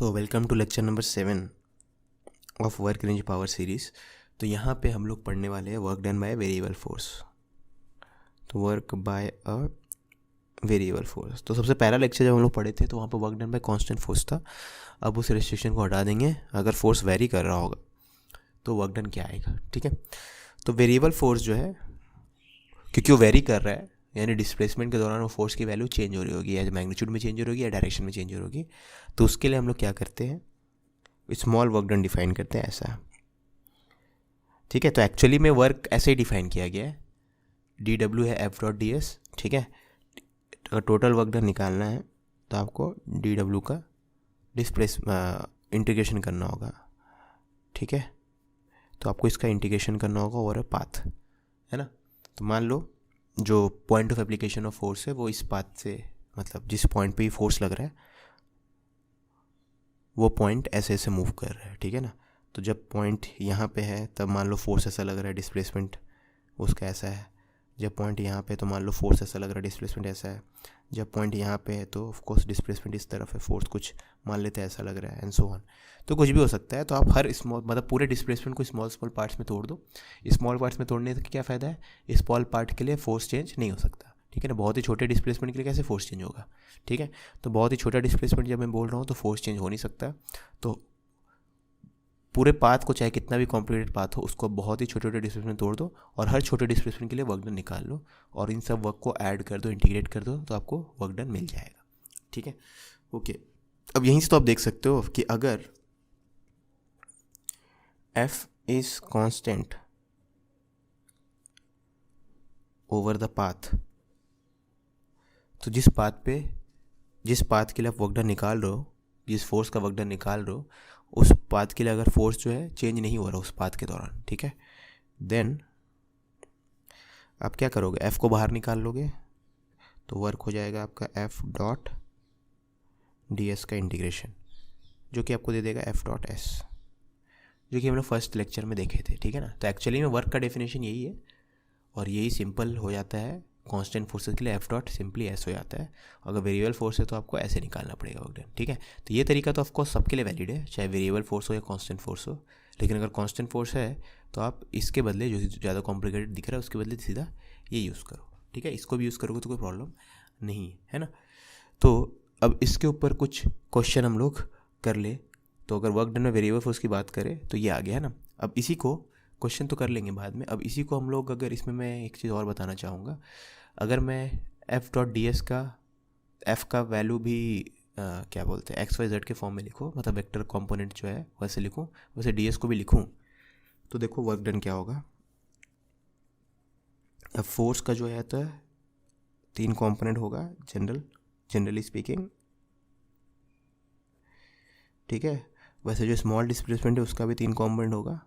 Welcome to lecture number 7 of work रेंज power series. तो यहाँ पे हम लोग पढ़ने वाले हैं work done by variable force. तो work by a variable force, तो सबसे पहला लेक्चर जब हम लोग पढ़े थे तो वहाँ पे work done bye constant force था। अब उस रिस्ट्रिक्शन को हटा देंगे, अगर फोर्स वेरी कर रहा होगा तो वर्क डन क्या आएगा। ठीक है, तो वेरिएबल फोर्स जो है, क्योंकि वो वेरी कर रहा है यानी डिस्प्लेसमेंट के दौरान वो फोर्स की वैल्यू चेंज हो रही होगी, या मैग्नीट्यूड में चेंज हो रही होगी या डायरेक्शन में चेंज हो रही होगी। तो उसके लिए हम लोग क्या करते हैं, स्मॉल वर्क डन डिफाइन करते हैं ऐसा। ठीक है, तो एक्चुअली में वर्क ऐसे ही डिफाइन किया गया है, डी डब्ल्यू है एफ डॉट डी एस। ठीक है, अगर टोटल वर्क डन निकालना है तो आपको डी डब्ल्यू का इंटीग्रेशन करना होगा। ठीक है, तो आपको इसका इंटीग्रेशन करना होगा ओवर अ पाथ, है ना। तो मान लो जो point of application of force है वो इस पाथ से, मतलब जिस पॉइंट पे फोर्स लग रहा है वो पॉइंट ऐसे ऐसे मूव कर रहा है। ठीक है ना, तो जब पॉइंट यहाँ पे है तब मान लो फोर्स ऐसा लग रहा है, डिस्प्लेसमेंट उसका ऐसा है। जब पॉइंट यहाँ पे तो मान लो फोर्स ऐसा लग रहा है, डिस्प्लेसमेंट ऐसा है। जब पॉइंट यहाँ पे है तो ऑफ कोर्स डिस्प्लेसमेंट इस तरफ है, फोर्स कुछ मान लेते हैं ऐसा लग रहा है, एंड सो ऑन। तो कुछ भी हो सकता है। तो आप हर स्मॉल, मतलब पूरे डिस्प्लेसमेंट को स्मॉल स्मॉल पार्ट्स में तोड़ दो। स्मॉल पार्ट्स में तोड़ने से क्या फ़ायदा है, स्मॉल पार्ट के लिए फोर्स चेंज नहीं हो सकता। ठीक है ना, बहुत ही छोटे डिस्प्लेसमेंट के लिए कैसे फोर्स चेंज होगा। ठीक है, तो बहुत ही छोटा डिस्प्लेसमेंट जब मैं बोल रहा हूँ तो फोर्स चेंज हो नहीं सकता। तो पूरे पाथ को, चाहे कितना भी कॉम्प्लिकेटेड पाथ हो, उसको बहुत ही छोटे छोटे डिस्प्लेसमेंट तोड़ दो और हर छोटे डिस्प्लेसमेंट के लिए वर्क डन निकाल लो और इन सब वर्क को ऐड कर दो, इंटीग्रेट कर दो, तो आपको वर्क डन मिल जाएगा। ठीक है, ओके। अब यहीं से तो आप देख सकते हो कि अगर F is constant over the path, तो जिस पाथ के लिए आप वर्क डन निकाल रहे हो, जिस फोर्स का वर्क डन निकाल रहे हो, उस पाथ के लिए अगर फोर्स जो है चेंज नहीं हो रहा उस पाथ के दौरान, ठीक है, देन आप क्या करोगे, F को बाहर निकाल लोगे तो वर्क हो जाएगा आपका F डॉट डी एस का इंटीग्रेशन, जो कि आपको दे देगा F डॉट एस, जो कि हम लोग फर्स्ट लेक्चर में देखे थे। ठीक है ना, तो एक्चुअली में वर्क का डेफिनेशन यही है और यही सिंपल हो जाता है। कांस्टेंट फोर्सेस के लिए F डॉट सिंपली एस हो जाता है। अगर वेरिएबल फोर्स है तो आपको ऐसे निकालना पड़ेगा वर्क डन। ठीक है, तो ये तरीका तो ऑफकोर्स सबके लिए वैलिड है, चाहे वेरिएबल फोर्स हो या कांस्टेंट फोर्स हो। लेकिन अगर कांस्टेंट फोर्स है तो आप इसके बदले, जो ज़्यादा कॉम्प्लिकेटेड दिख रहा है उसके बदले सीधा ये यूज़ करो। ठीक है, इसको भी यूज़ करोगे तो कोई प्रॉब्लम नहीं है ना। तो अब इसके ऊपर कुछ क्वेश्चन हम लोग कर ले। तो अगर वर्क डन में वेरिएबल फोर्स की बात करें तो ये आ गया है ना। अब इसी को क्वेश्चन तो कर लेंगे बाद में। अब इसी को हम लोग, अगर इसमें मैं एक चीज़ और बताना चाहूँगा, अगर मैं एफ डॉट डी एस का, एफ का वैल्यू भी क्या बोलते हैं, एक्स वाई जेड के फॉर्म में लिखूँ, मतलब वेक्टर कंपोनेंट जो है वैसे लिखूँ, वैसे डी एस को भी लिखूँ, तो देखो वर्क डन क्या होगा। अब फोर्स का जो है तो 3 कंपोनेंट होगा जनरली स्पीकिंग। ठीक है, वैसे जो स्मॉल डिस्प्लेसमेंट है उसका भी 3 कंपोनेंट होगा।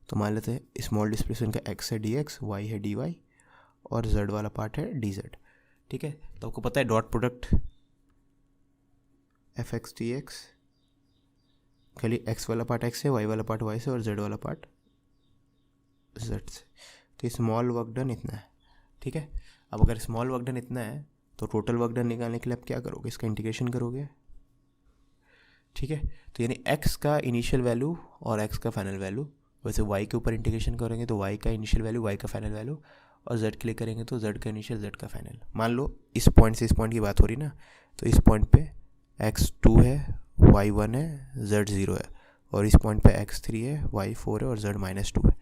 तो मान लेते हैं स्मॉल डिस्प्लेसमेंट का एक्स है डी एक्स, वाई है डी वाई और जेड वाला पार्ट है डी जेड। ठीक है, तो आपको पता है dot product F X D x, खाली एक्स वाला पार्ट एक्स से, वाई वाला पार्ट वाई से और जेड वाला पार्ट जेड से। तो स्मॉल वर्क डन इतना है। ठीक है, अब अगर स्मॉल वर्क डन इतना है तो टोटल वर्क डन निकालने के लिए आप क्या करोगे, इसका इंटीग्रेशन करोगे। ठीक है, तो यानी x का इनिशियल वैल्यू और x का फाइनल वैल्यू, वैसे y के ऊपर इंटीग्रेशन करेंगे तो y का इनिशियल वैल्यू, y का फाइनल वैल्यू, और z के लिए करेंगे तो z का इनिशियल, z का फाइनल। मान लो इस पॉइंट से इस पॉइंट की बात हो रही ना, तो इस पॉइंट पे x2 है, y1 है, z0 है, और इस पॉइंट पे x3 है, y4 है और z-2 है,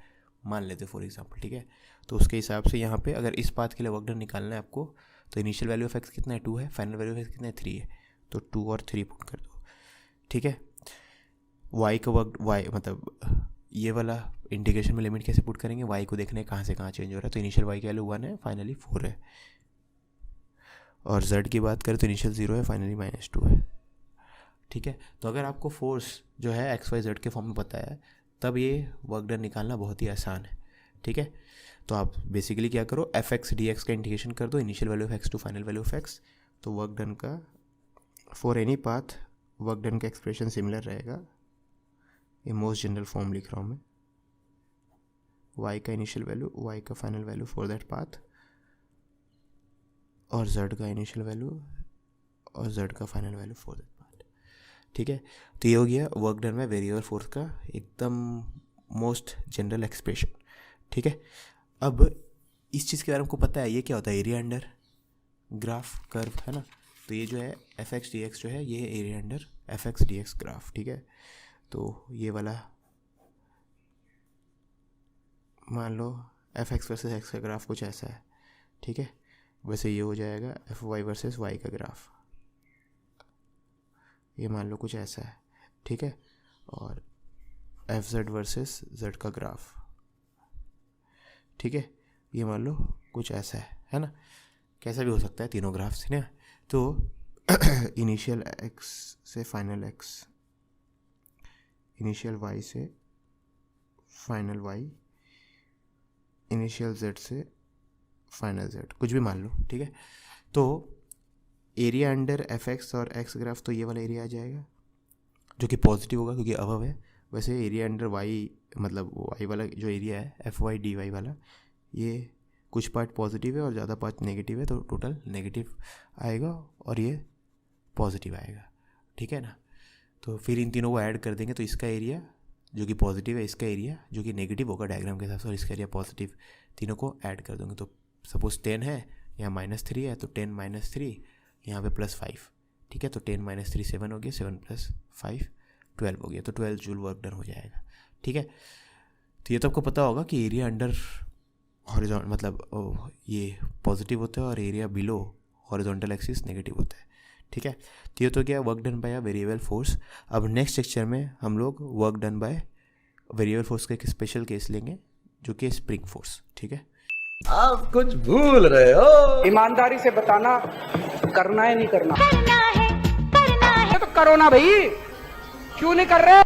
मान लेते फॉर एग्जाम्पल। ठीक है, तो उसके हिसाब से यहाँ पे अगर इस पाथ के लिए वर्क डन निकालना है आपको, तो इनिशियल वैल्यू ऑफ x कितना है, 2 है, फाइनल वैल्यू ऑफ x कितना है, 3 है, तो 2 और 3 पुट कर दो। ठीक है, y का वर्क, y मतलब ये वाला इंटीग्रेशन में लिमिट कैसे पुट करेंगे, y को देखने कहाँ से कहाँ चेंज हो रहा है, तो इनिशियल y की वैल्यू 1 है, फाइनली 4 है, और z की बात करें तो इनिशियल 0 है, फाइनली -2 है। ठीक है, तो अगर आपको फोर्स जो है एक्स वाई जेड के फॉर्म में पता है तब ये वर्क डन निकालना बहुत ही आसान है। ठीक है, तो आप बेसिकली क्या करो, एफ एक्स डी एक्स का इंटीग्रेशन कर दो, initial value of X to final value of X, तो वर्क डन का for any path work done का एक्सप्रेशन सिमिलर रहेगा। ये मोस्ट जनरल फॉर्म लिख रहा हूँ मैं, y का इनिशियल वैल्यू, y का final value for that path, और z का इनिशियल वैल्यू और z का final value for that path. ठीक है। तो ये हो गया work done by variable force का एकदम मोस्ट जनरल एक्सप्रेशन, ठीक है। अब इस चीज़ के बारे में आपको पता है ये क्या होता है, एरिया अंडर ग्राफ कर्व, है ना। तो ये जो है एफ एक्स डी एक्स जो है ये area under F X D x graph, ठीक है। तो ये वाला मान लो एफ एक्स वर्सेस एक्स का ग्राफ कुछ ऐसा है, ठीक है। वैसे ये हो जाएगा एफ वाई वर्सेस वाई का ग्राफ, ये मान लो कुछ ऐसा है, ठीक है। और एफ जेड वर्सेस जेड का ग्राफ, ठीक है, ये मान लो कुछ ऐसा है ना। कैसा भी हो सकता है तीनों ग्राफ्स, है ना। तो इनिशियल एक्स से फाइनल एक्स, इनिशियल वाई से फाइनल वाई, इनिशियल जेड से फाइनल जेड, कुछ भी मान लो, ठीक है। तो एरिया अंडर एफ एक्स और एक्स ग्राफ, तो ये वाला एरिया आ जाएगा जो कि पॉजिटिव होगा क्योंकि अबव है। वैसे एरिया अंडर वाई मतलब वाई वाला जो एरिया है एफ वाई डी वाई वाला, ये कुछ पार्ट पॉजिटिव है और ज़्यादा पार्ट नेगेटिव है, तो टोटल नेगेटिव आएगा और ये पॉजिटिव आएगा, ठीक है ना। तो फिर इन तीनों को ऐड कर देंगे तो इसका एरिया जो कि पॉजिटिव है, इसका एरिया जो कि नेगेटिव होगा डायग्राम के हिसाब से, और इसका एरिया पॉजिटिव, तीनों को ऐड कर देंगे। तो सपोज 10 है, यहाँ -3 है, तो 10 - 3, यहाँ पे +5, ठीक है। तो 10 - 3 7 हो गया, 7 + 5 12 हो गया, तो 12 जूल वर्क डन हो जाएगा, ठीक है। तो ये तो आपको पता होगा कि एरिया अंडर हॉरिजॉन्टल मतलब ये पॉजिटिव होता है और area below horizontal axis negative होता है, ठीक है। तो ये तो क्या work done by variable force. अब नेक्स्ट लेक्चर में हम लोग work done by variable force का एक स्पेशल केस लेंगे जो कि स्प्रिंग फोर्स, ठीक है। आप कुछ भूल रहे हो। ईमानदारी से बताना, करना है नहीं करना, करना है तो करो ना भाई, क्यों नहीं कर रहे।